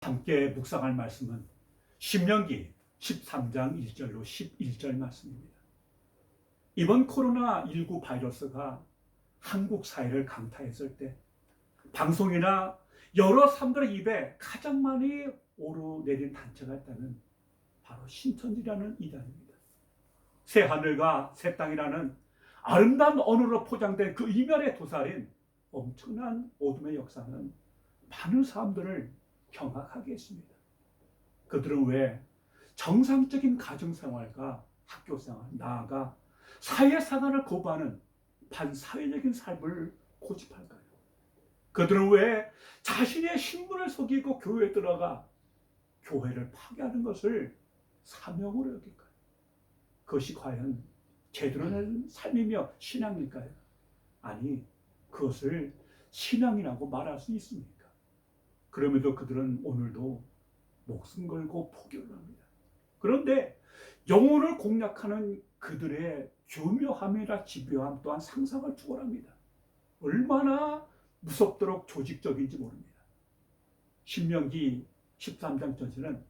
함께 묵상할 말씀은 신명기 13장 1절로 11절 말씀입니다. 이번 코로나19 바이러스가 한국 사회를 강타했을 때 방송이나 여러 사람들의 입에 가장 많이 오르내린 단체가 있다면 바로 신천지라는 이단입니다. 새 하늘과 새 땅이라는 아름다운 언어로 포장된 그 이면에 도사린 엄청난 어둠의 역사는 많은 사람들을 경악하게 했습니다. 그들은 왜 정상적인 가정생활과 학교생활, 나아가 사회생활을 거부하는 반사회적인 삶을 고집할까요? 그들은 왜 자신의 신분을 속이고 교회에 들어가 교회를 파괴하는 것을 사명으로 여길까요? 그것이 과연 제대로 된 삶이며 신앙일까요? 아니, 그것을 신앙이라고 말할 수 있습니까? 그럼에도 그들은 오늘도 목숨 걸고 포교를 합니다. 그런데 영혼을 공략하는 그들의 교묘함이나 집요함 또한 상상을 초월합니다. 얼마나 무섭도록 조직적인지 모릅니다. 신명기 13장 전체는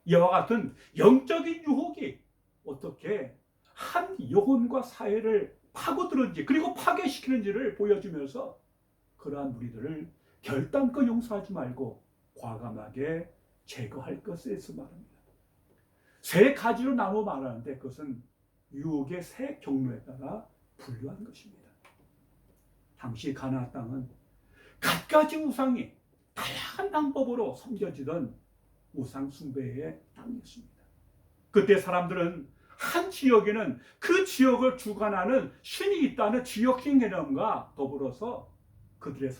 이와 같은 영적인 유혹이 어떻게 한 영혼과 사회를 파고드는지 그리고 파괴시키는지를 보여주면서 그러한 무리들을 결단코 용서하지 말고 과감하게 제거할 것에서 말합니다. 세 가지로 나눠 말하는데 그것은 유혹의 세 경로에 따라 분류한 것입니다. 당시 가나안 땅은 갖가지 우상이 다양한 방법으로 섬겨지던 우상 숭배의 땅이었습니다. 그때 사람들은 한 지역에는 그 지역을 주관하는 신이 있다는 지역신 개념과 더불어서 그들의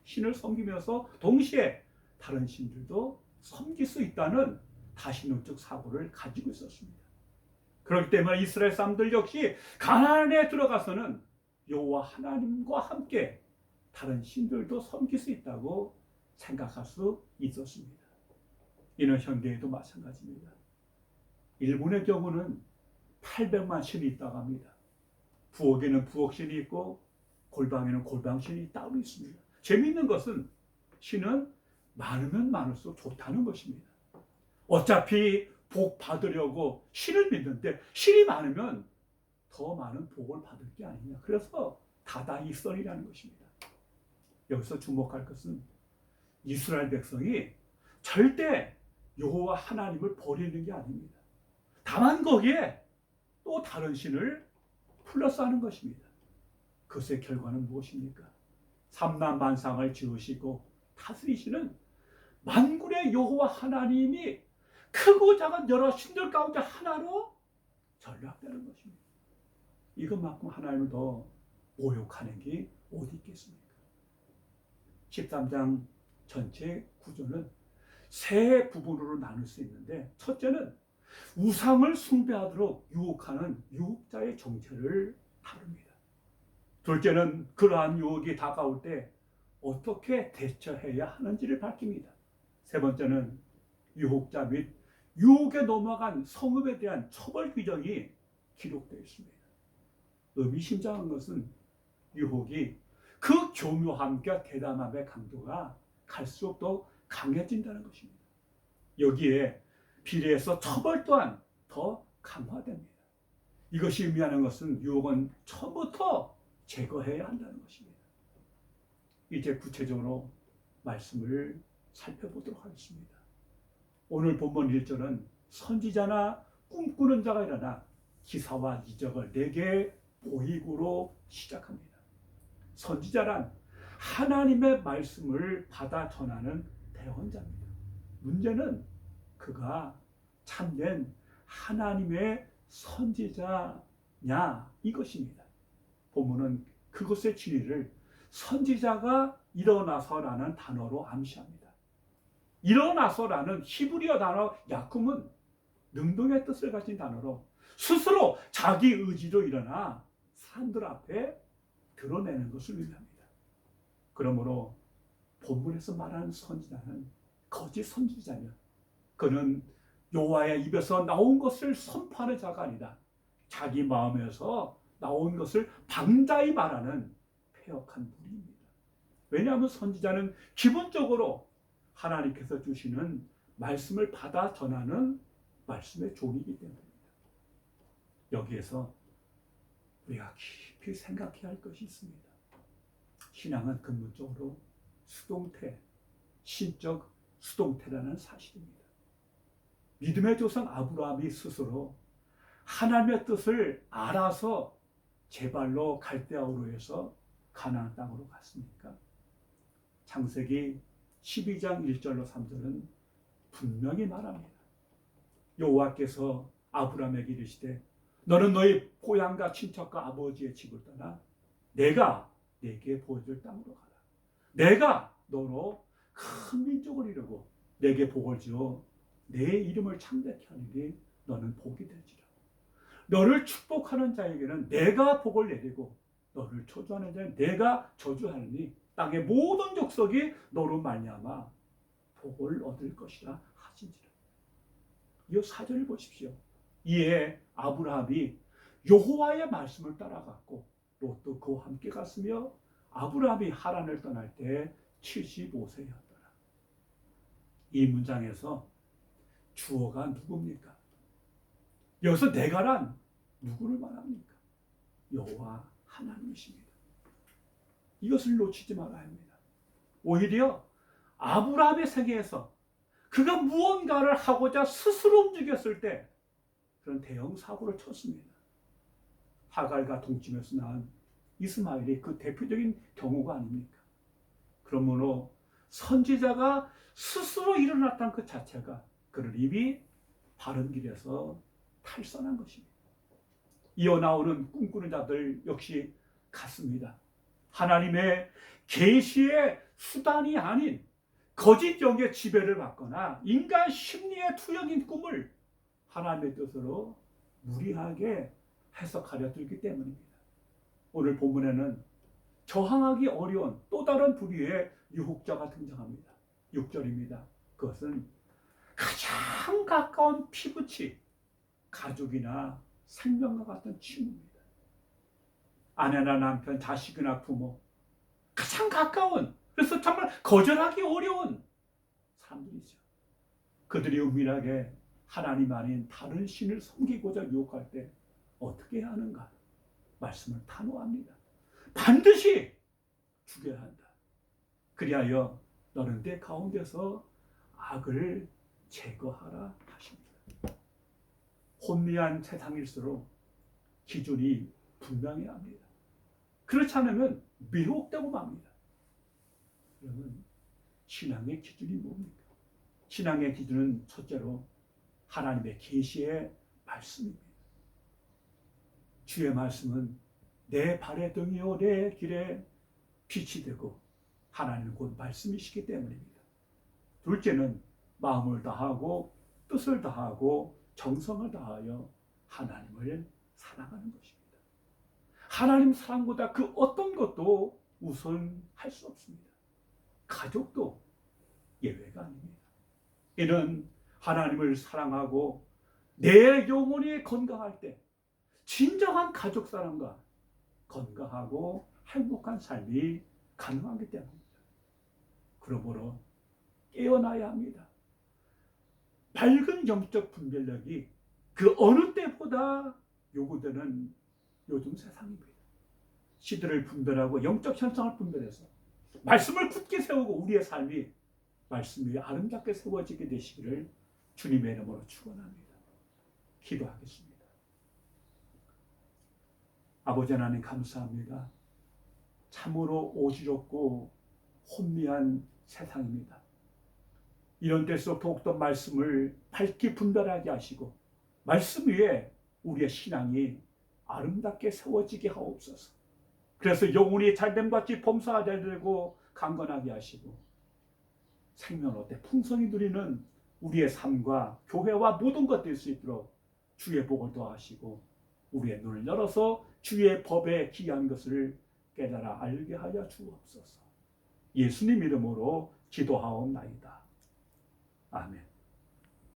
신을 섬기면서 동시에 다른 신들도 섬길 수 있다는 다신론적 사고를 가지고 있었습니다. 그렇기 때문에 이스라엘 사람들 역시 가나안에 들어가서는 여호와 하나님과 함께 다른 신들도 섬길 수 있다고 생각할 수 있었습니다. 이는 현대에도 마찬가지입니다. 일본의 경우는 800만 신이 있다고 합니다. 부엌에는 부엌신이 있고 골방에는 골방신이 따로 있습니다. 재미있는 것은 신은 많으면 많을수록 좋다는 것입니다. 어차피 복 받으려고 신을 믿는데 신이 많으면 더 많은 복을 받을 게 아니냐. 그래서 다다익선이라는 것입니다. 여기서 주목할 것은 이스라엘 백성이 절대 여호와 하나님을 버리는 게 아닙니다. 다만 거기에 또 다른 신을 플러스하는 것입니다. 그것의 결과는 무엇입니까? 삼라만상을 지으시고 다스리시는 만군의 여호와 하나님이 크고 작은 여러 신들 가운데 하나로 전락되는 것입니다. 이것만큼 하나님을 더 모욕하는 게 어디 있겠습니까? 13장 전체 구조는 세 부분으로 나눌 수 있는데 첫째는 우상을 숭배하도록 유혹하는 유혹자의 정체를 다룹니다. 둘째는 그러한 유혹이 다가올 때 어떻게 대처해야 하는지를 밝힙니다. 세 번째는 유혹자 및 유혹에 넘어간 성읍에 대한 처벌 규정이 기록되어 있습니다. 의미심장한 것은 유혹이 그 교묘함과 대담함의 강도가 갈수록 더 강해진다는 것입니다. 여기에 비례해서 처벌 또한 더 강화됩니다. 이것이 의미하는 것은 유혹은 처음부터 제거해야 한다는 것입니다. 이제 구체적으로 말씀을 살펴보도록 하겠습니다. 오늘 본문 1절은 선지자나 꿈꾸는 자가 일어나 기사와 이적을 내게 보이고로 시작합니다. 선지자란 하나님의 말씀을 받아 전하는 대언자입니다. 문제는 그가 참된 하나님의 선지자냐 이것입니다. 본문은 그것의 진리를 선지자가 일어나서라는 단어로 암시합니다. 일어나서라는 히브리어 단어 야쿰은 능동의 뜻을 가진 단어로 스스로 자기 의지로 일어나 사람들 앞에 드러내는 것을 의미합니다. 그러므로 본문에서 말하는 선지자는 거짓 선지자며 그는 여호와의 입에서 나온 것을 선포하는 자가 아니다. 자기 마음에서 나온 것을 방자히 말하는 폐역한 무리입니다. 왜냐하면 선지자는 기본적으로 하나님께서 주시는 말씀을 받아 전하는 말씀의 종이기 때문입니다. 여기에서 우리가 깊이 생각해야 할 것이 있습니다. 신앙은 근본적으로 수동태, 신적 수동태라는 사실입니다. 믿음의 조상 아브라함이 스스로 하나님의 뜻을 알아서 제발로 갈대아우르에서 가나안 땅으로 갔습니까? 창세기 12장 1절로 3절은 분명히 말합니다. 여호와께서 아브라함에게 이르시되 너는 너희 고향과 친척과 아버지의 집을 떠나 내가 내게 보여줄 땅으로 가라. 내가 너로 큰 민족을 이루고 내게 복을 주어 내 이름을 창대케 하리니 너는 복이 되리라. 너를 축복하는 자에게는 내가 복을 내리고 너를 저주하는 자는 내가 저주하리니 땅의 모든 족속이 너로 말미암아 복을 얻을 것이라 하신지라. 이 4절을 보십시오. 이에 아브라함이 여호와의 말씀을 따라갔고 롯도 그와 함께 갔으며 아브라함이 하란을 떠날 때 75세였더라. 이 문장에서 주어가 누굽니까? 여기서 내가란 누구를 말합니까? 여호와 하나님이십니다. 이것을 놓치지 말아야 합니다. 오히려 아브라함의 세계에서 그가 무언가를 하고자 스스로 움직였을 때 그런 대형 사고를 쳤습니다. 하갈과 동침에서 낳은 이스마엘이 그 대표적인 경우가 아닙니까? 그러므로 선지자가 스스로 일어났다는 그 자체가 그를 이미 바른 길에서 탈선한 것입니다. 이어 나오는 꿈꾸는 자들 역시 같습니다. 하나님의 계시의 수단이 아닌 거짓 영의 지배를 받거나 인간 심리의 투영인 꿈을 하나님의 뜻으로 무리하게 해석하려 들기 때문입니다. 오늘 본문에는 저항하기 어려운 또 다른 부류의 유혹자가 등장합니다. 6절입니다. 그것은 가장 가까운 피부치, 가족이나 생명과 같은 친구입니다. 아내나 남편, 자식이나 부모, 가장 가까운, 그래서 정말 거절하기 어려운 사람들이죠. 그들이 은밀하게 하나님 아닌 다른 신을 섬기고자 유혹할 때 어떻게 해야 하는가? 말씀을 단호합니다. 반드시 죽여야 한다. 그리하여 너는 내 가운데서 악을 제거하라 하십니다. 혼미한 세상일수록 기준이 분명해야 합니다. 그렇지 않으면 미혹되고 맙니다. 그러면 신앙의 기준이 뭡니까? 신앙의 기준은 첫째로 하나님의 계시의 말씀입니다. 주의 말씀은 내 발의 등이요 내 길에 빛이 되고 하나님은 곧 말씀이시기 때문입니다. 둘째는 마음을 다하고 뜻을 다하고 정성을 다하여 하나님을 사랑하는 것입니다. 하나님 사랑보다 그 어떤 것도 우선할 수 없습니다. 가족도 예외가 아닙니다. 이는 하나님을 사랑하고 내 영혼이 건강할 때 진정한 가족 사랑과 건강하고 행복한 삶이 가능하기 때문입니다. 그러므로 깨어나야 합니다. 밝은 영적 분별력이 그 어느 때보다 요구되는 요즘 세상입니다. 시대를 분별하고 영적 현상을 분별해서 말씀을 굳게 세우고 우리의 삶이 말씀 위에 아름답게 세워지게 되시기를 주님의 이름으로 축원합니다. 기도하겠습니다. 아버지 하나님 감사합니다. 참으로 오지럽고 혼미한 세상입니다. 이런 때일수록 더욱더 말씀을 밝게 분별하게 하시고 말씀 위에 우리의 신앙이 아름답게 세워지게 하옵소서. 그래서 영혼이 잘됨과 같이 범사가 되고 강건하게 하시고 생명의 풍성히 누리는 우리의 삶과 교회와 모든 것 될 수 있도록 주의 복을 더하시고 우리의 눈을 열어서 주의 법에 귀한 것을 깨달아 알게 하여 주옵소서. 예수님 이름으로 기도하옵나이다. 아멘.